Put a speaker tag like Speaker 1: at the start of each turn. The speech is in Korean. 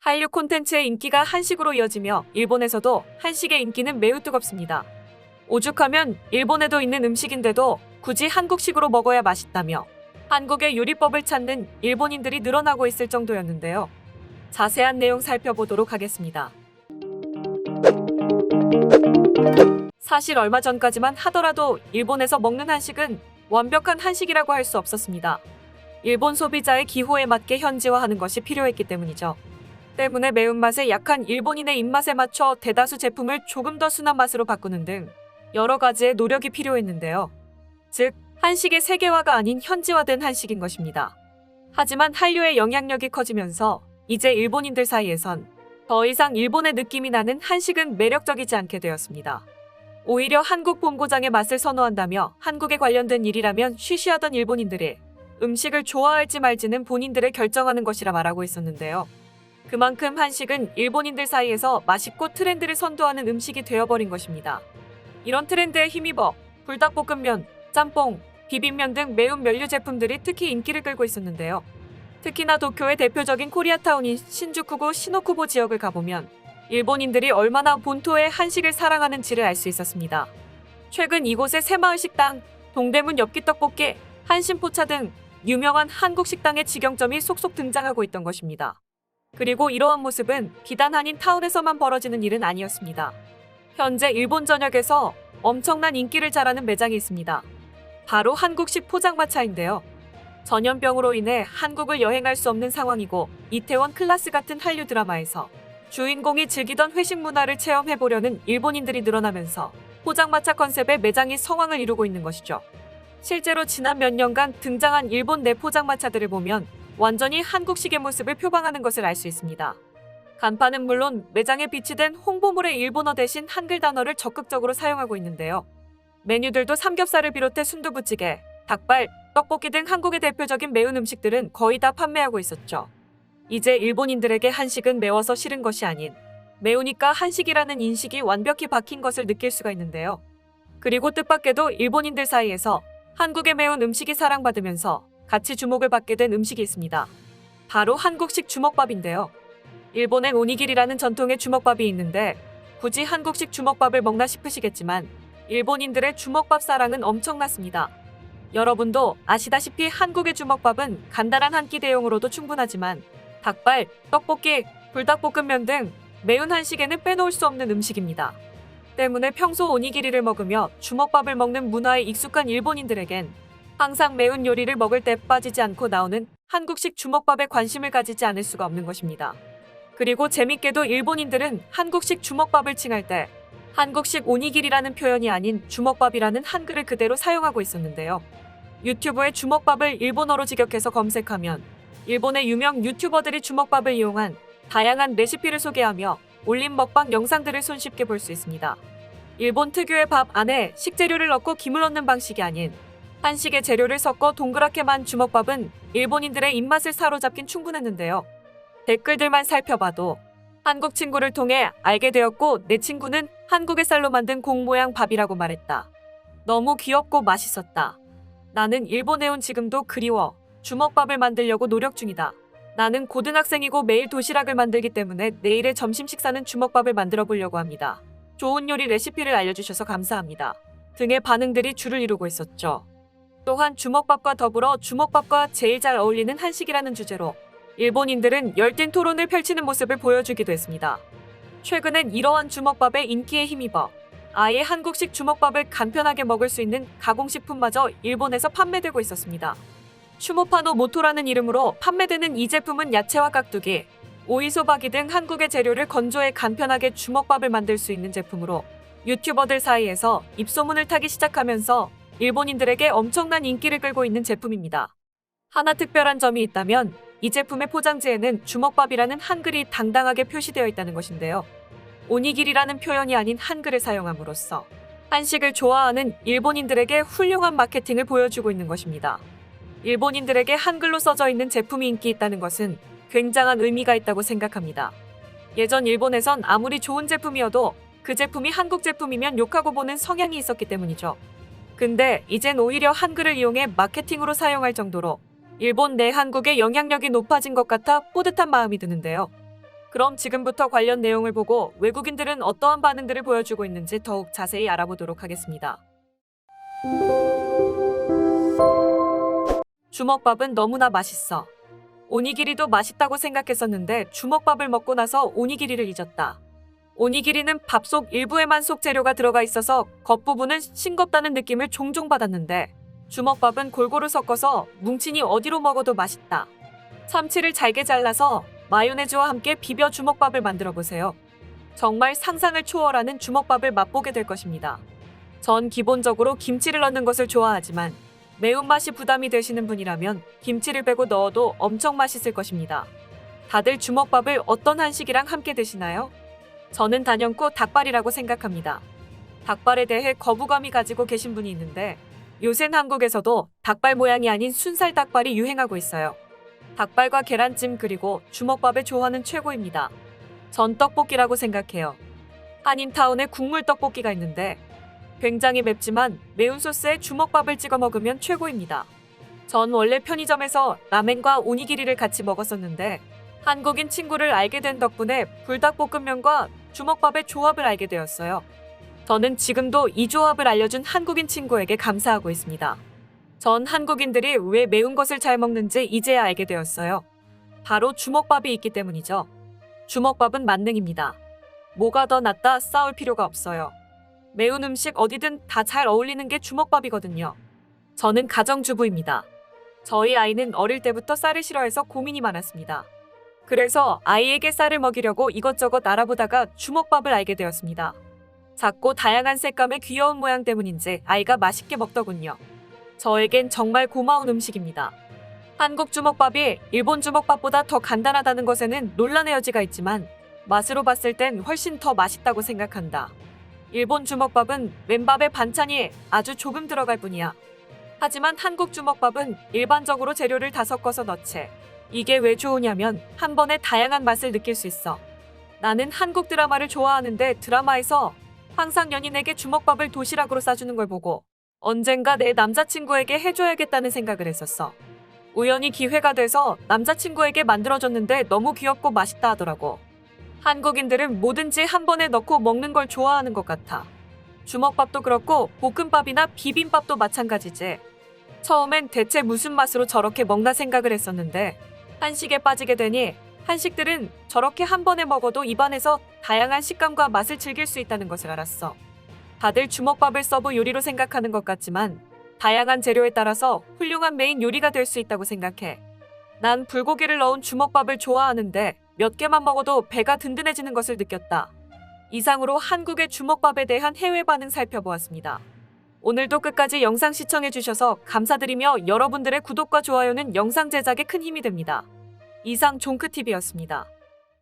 Speaker 1: 한류 콘텐츠의 인기가 한식으로 이어지며 일본에서도 한식의 인기는 매우 뜨겁습니다. 오죽하면 일본에도 있는 음식인데도 굳이 한국식으로 먹어야 맛있다며 한국의 요리법을 찾는 일본인들이 늘어나고 있을 정도였는데요. 자세한 내용 살펴보도록 하겠습니다. 사실 얼마 전까지만 하더라도 일본에서 먹는 한식은 완벽한 한식이라고 할 수 없었습니다. 일본 소비자의 기호에 맞게 현지화하는 것이 필요했기 때문이죠. 때문에 매운맛에 약한 일본인의 입맛에 맞춰 대다수 제품을 조금 더 순한 맛으로 바꾸는 등 여러 가지의 노력이 필요했는데요. 즉, 한식의 세계화가 아닌 현지화된 한식인 것입니다. 하지만 한류의 영향력이 커지면서 이제 일본인들 사이에선 더 이상 일본의 느낌이 나는 한식은 매력적이지 않게 되었습니다. 오히려 한국 본고장의 맛을 선호한다며 한국에 관련된 일이라면 쉬쉬하던 일본인들이 음식을 좋아할지 말지는 본인들의 결정하는 것이라 말하고 있었는데요. 그만큼 한식은 일본인들 사이에서 맛있고 트렌드를 선도하는 음식이 되어버린 것입니다. 이런 트렌드에 힘입어 불닭볶음면, 짬뽕, 비빔면 등 매운 면류 제품들이 특히 인기를 끌고 있었는데요. 특히나 도쿄의 대표적인 코리아타운인 신주쿠구 시노쿠보 지역을 가보면 일본인들이 얼마나 본토의 한식을 사랑하는지를 알 수 있었습니다. 최근 이곳의 새마을 식당, 동대문 엽기떡볶이, 한신포차 등 유명한 한국 식당의 직영점이 속속 등장하고 있던 것입니다. 그리고 이러한 모습은 비단 한인타운에서만 벌어지는 일은 아니었습니다. 현재 일본 전역에서 엄청난 인기를 자랑하는 매장이 있습니다. 바로 한국식 포장마차인데요. 전염병으로 인해 한국을 여행할 수 없는 상황이고 이태원 클라스 같은 한류 드라마에서 주인공이 즐기던 회식 문화를 체험해보려는 일본인들이 늘어나면서 포장마차 컨셉의 매장이 성황을 이루고 있는 것이죠. 실제로 지난 몇 년간 등장한 일본 내 포장마차들을 보면 완전히 한국식의 모습을 표방하는 것을 알 수 있습니다. 간판은 물론 매장에 비치된 홍보물의 일본어 대신 한글 단어를 적극적으로 사용하고 있는데요. 메뉴들도 삼겹살을 비롯해 순두부찌개, 닭발, 떡볶이 등 한국의 대표적인 매운 음식들은 거의 다 판매하고 있었죠. 이제 일본인들에게 한식은 매워서 싫은 것이 아닌 매우니까 한식이라는 인식이 완벽히 박힌 것을 느낄 수가 있는데요. 그리고 뜻밖에도 일본인들 사이에서 한국의 매운 음식이 사랑받으면서 같이 주목을 받게 된 음식이 있습니다. 바로 한국식 주먹밥인데요. 일본엔 오니기리라는 전통의 주먹밥이 있는데 굳이 한국식 주먹밥을 먹나 싶으시겠지만 일본인들의 주먹밥 사랑은 엄청났습니다. 여러분도 아시다시피 한국의 주먹밥은 간단한 한 끼 대용으로도 충분하지만 닭발, 떡볶이, 불닭볶음면 등 매운 한식에는 빼놓을 수 없는 음식입니다. 때문에 평소 오니기리를 먹으며 주먹밥을 먹는 문화에 익숙한 일본인들에겐 항상 매운 요리를 먹을 때 빠지지 않고 나오는 한국식 주먹밥에 관심을 가지지 않을 수가 없는 것입니다. 그리고 재밌게도 일본인들은 한국식 주먹밥을 칭할 때 한국식 오니기리라는 표현이 아닌 주먹밥이라는 한글을 그대로 사용하고 있었는데요. 유튜브에 주먹밥을 일본어로 직역해서 검색하면 일본의 유명 유튜버들이 주먹밥을 이용한 다양한 레시피를 소개하며 올린 먹방 영상들을 손쉽게 볼 수 있습니다. 일본 특유의 밥 안에 식재료를 넣고 김을 넣는 방식이 아닌 한식의 재료를 섞어 동그랗게 만 주먹밥은 일본인들의 입맛을 사로잡긴 충분했는데요. 댓글들만 살펴봐도 한국 친구를 통해 알게 되었고 내 친구는 한국의 쌀로 만든 공 모양 밥이라고 말했다. 너무 귀엽고 맛있었다. 나는 일본에 온 지금도 그리워. 주먹밥을 만들려고 노력 중이다. 나는 고등학생이고 매일 도시락을 만들기 때문에 내일의 점심 식사는 주먹밥을 만들어 보려고 합니다. 좋은 요리 레시피를 알려주셔서 감사합니다. 등의 반응들이 줄을 이루고 있었죠. 또한 주먹밥과 더불어 주먹밥과 제일 잘 어울리는 한식이라는 주제로 일본인들은 열띤 토론을 펼치는 모습을 보여주기도 했습니다. 최근엔 이러한 주먹밥의 인기에 힘입어 아예 한국식 주먹밥을 간편하게 먹을 수 있는 가공식품마저 일본에서 판매되고 있었습니다. 슈모파노 모토라는 이름으로 판매되는 이 제품은 야채와 깍두기, 오이소박이 등 한국의 재료를 건조해 간편하게 주먹밥을 만들 수 있는 제품으로 유튜버들 사이에서 입소문을 타기 시작하면서 일본인들에게 엄청난 인기를 끌고 있는 제품입니다. 하나 특별한 점이 있다면 이 제품의 포장지에는 주먹밥이라는 한글이 당당하게 표시되어 있다는 것인데요. 오니기리라는 표현이 아닌 한글을 사용함으로써 한식을 좋아하는 일본인들에게 훌륭한 마케팅을 보여주고 있는 것입니다. 일본인들에게 한글로 써져 있는 제품이 인기 있다는 것은 굉장한 의미가 있다고 생각합니다. 예전 일본에선 아무리 좋은 제품이어도 그 제품이 한국 제품이면 욕하고 보는 성향이 있었기 때문이죠. 근데 이젠 오히려 한글을 이용해 마케팅으로 사용할 정도로 일본 내 한국의 영향력이 높아진 것 같아 뿌듯한 마음이 드는데요. 그럼 지금부터 관련 내용을 보고 외국인들은 어떠한 반응들을 보여주고 있는지 더욱 자세히 알아보도록 하겠습니다. 주먹밥은 너무나 맛있어. 오니기리도 맛있다고 생각했었는데 주먹밥을 먹고 나서 오니기리를 잊었다. 오니기리는 밥 속 일부에만 속 재료가 들어가 있어서 겉부분은 싱겁다는 느낌을 종종 받았는데 주먹밥은 골고루 섞어서 뭉치니 어디로 먹어도 맛있다. 참치를 잘게 잘라서 마요네즈와 함께 비벼 주먹밥을 만들어 보세요. 정말 상상을 초월하는 주먹밥을 맛보게 될 것입니다. 전 기본적으로 김치를 넣는 것을 좋아하지만 매운맛이 부담이 되시는 분이라면 김치를 빼고 넣어도 엄청 맛있을 것입니다. 다들 주먹밥을 어떤 한식이랑 함께 드시나요? 저는 단연코 닭발이라고 생각합니다. 닭발에 대해 거부감이 가지고 계신 분이 있는데 요샌 한국에서도 닭발 모양이 아닌 순살 닭발이 유행하고 있어요. 닭발과 계란찜 그리고 주먹밥의 조화는 최고입니다. 전 떡볶이라고 생각해요. 한인타운에 국물 떡볶이가 있는데 굉장히 맵지만 매운 소스에 주먹밥을 찍어 먹으면 최고입니다. 전 원래 편의점에서 라멘과 오니기리를 같이 먹었었는데 한국인 친구를 알게 된 덕분에 불닭볶음면과 주먹밥의 조합을 알게 되었어요. 저는 지금도 이 조합을 알려준 한국인 친구에게 감사하고 있습니다. 전 한국인들이 왜 매운 것을 잘 먹는지 이제야 알게 되었어요. 바로 주먹밥이 있기 때문이죠. 주먹밥은 만능입니다. 뭐가 더 낫다 싸울 필요가 없어요. 매운 음식 어디든 다 잘 어울리는 게 주먹밥이거든요. 저는 가정주부입니다. 저희 아이는 어릴 때부터 쌀을 싫어해서 고민이 많았습니다. 그래서 아이에게 쌀을 먹이려고 이것저것 알아보다가 주먹밥을 알게 되었습니다. 작고 다양한 색감의 귀여운 모양 때문인지 아이가 맛있게 먹더군요. 저에겐 정말 고마운 음식입니다. 한국 주먹밥이 일본 주먹밥보다 더 간단하다는 것에는 논란의 여지가 있지만 맛으로 봤을 땐 훨씬 더 맛있다고 생각한다. 일본 주먹밥은 맨밥에 반찬이 아주 조금 들어갈 뿐이야. 하지만 한국 주먹밥은 일반적으로 재료를 다 섞어서 넣지. 이게 왜 좋으냐면 한 번에 다양한 맛을 느낄 수 있어. 나는 한국 드라마를 좋아하는데 드라마에서 항상 연인에게 주먹밥을 도시락으로 싸주는 걸 보고 언젠가 내 남자친구에게 해줘야겠다는 생각을 했었어. 우연히 기회가 돼서 남자친구에게 만들어줬는데 너무 귀엽고 맛있다 하더라고. 한국인들은 뭐든지 한 번에 넣고 먹는 걸 좋아하는 것 같아. 주먹밥도 그렇고 볶음밥이나 비빔밥도 마찬가지지. 처음엔 대체 무슨 맛으로 저렇게 먹나 생각을 했었는데 한식에 빠지게 되니 한식들은 저렇게 한 번에 먹어도 입안에서 다양한 식감과 맛을 즐길 수 있다는 것을 알았어. 다들 주먹밥을 서브 요리로 생각하는 것 같지만 다양한 재료에 따라서 훌륭한 메인 요리가 될 수 있다고 생각해. 난 불고기를 넣은 주먹밥을 좋아하는데 몇 개만 먹어도 배가 든든해지는 것을 느꼈다. 이상으로 한국의 주먹밥에 대한 해외 반응 살펴보았습니다. 오늘도 끝까지 영상 시청해주셔서 감사드리며 여러분들의 구독과 좋아요는 영상 제작에 큰 힘이 됩니다. 이상 종크TV였습니다.